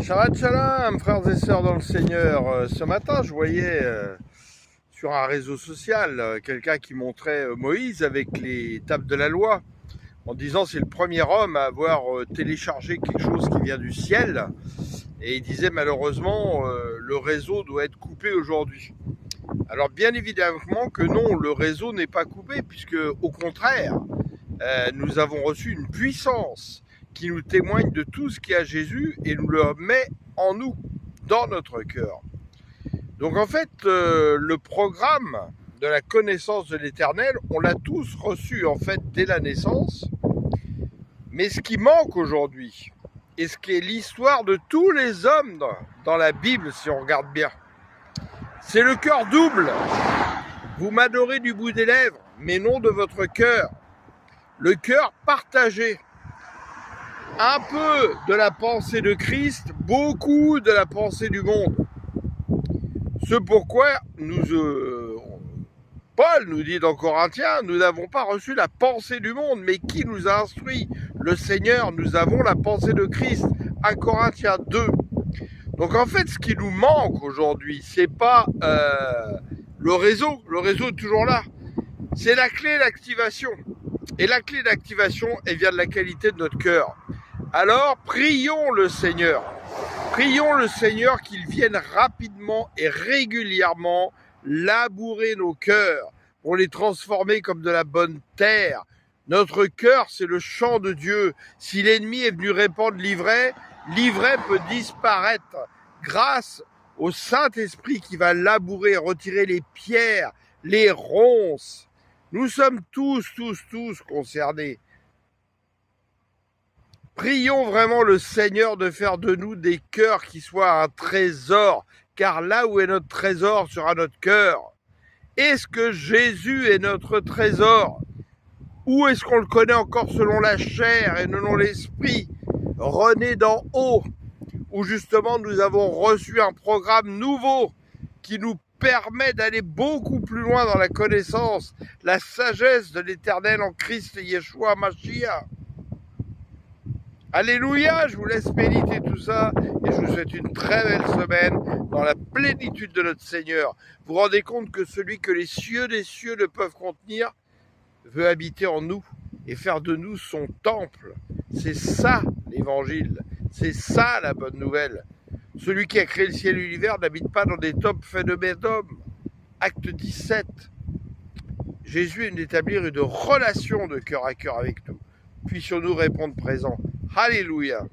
Shabbat Shalom, frères et sœurs dans le Seigneur. Ce matin, je voyais sur un réseau social quelqu'un qui montrait Moïse avec les tables de la loi, en disant c'est le premier homme à avoir téléchargé quelque chose qui vient du ciel. Et il disait malheureusement le réseau doit être coupé aujourd'hui. Alors bien évidemment que non, le réseau n'est pas coupé, puisque au contraire, nous avons reçu une puissance qui nous témoigne de tout ce qu'il y a à Jésus et nous le met en nous, dans notre cœur. Donc en fait, le programme de la connaissance de l'Éternel, on l'a tous reçu en fait dès la naissance. Mais ce qui manque aujourd'hui, et ce qui est l'histoire de tous les hommes dans la Bible, si on regarde bien, c'est le cœur double. Vous m'adorez du bout des lèvres, mais non de votre cœur. Le cœur partagé. Un peu de la pensée de Christ, beaucoup de la pensée du monde. Ce pourquoi Paul nous dit dans Corinthiens, nous n'avons pas reçu la pensée du monde, mais qui nous a instruit? Le Seigneur, nous avons la pensée de Christ. 1 Corinthiens 2. Donc en fait, ce qui nous manque aujourd'hui, c'est pas le réseau est toujours là. C'est la clé d'activation. Et la clé d'activation, elle vient de la qualité de notre cœur. Alors, prions le Seigneur qu'il vienne rapidement et régulièrement labourer nos cœurs pour les transformer comme de la bonne terre. Notre cœur, c'est le champ de Dieu. Si l'ennemi est venu répandre l'ivraie, l'ivraie peut disparaître grâce au Saint-Esprit qui va labourer, retirer les pierres, les ronces. Nous sommes tous concernés. Prions vraiment le Seigneur de faire de nous des cœurs qui soient un trésor, car là où est notre trésor sera notre cœur. Est-ce que Jésus est notre trésor? Ou est-ce qu'on le connaît encore selon la chair et non l'esprit, rené d'en haut, où justement nous avons reçu un programme nouveau qui nous permet d'aller beaucoup plus loin dans la connaissance, la sagesse de l'Éternel en Christ Yeshua Mashiach. Alléluia, je vous laisse méditer tout ça et je vous souhaite une très belle semaine dans la plénitude de notre Seigneur. Vous vous rendez compte que celui que les cieux des cieux ne peuvent contenir veut habiter en nous et faire de nous son temple. C'est ça l'évangile, c'est ça la bonne nouvelle. Celui qui a créé le ciel et l'univers n'habite pas dans des temples faits de mains d'hommes. Acte 17. Jésus vient d'établir une relation de cœur à cœur avec nous. Puissions-nous répondre présent. Alléluia.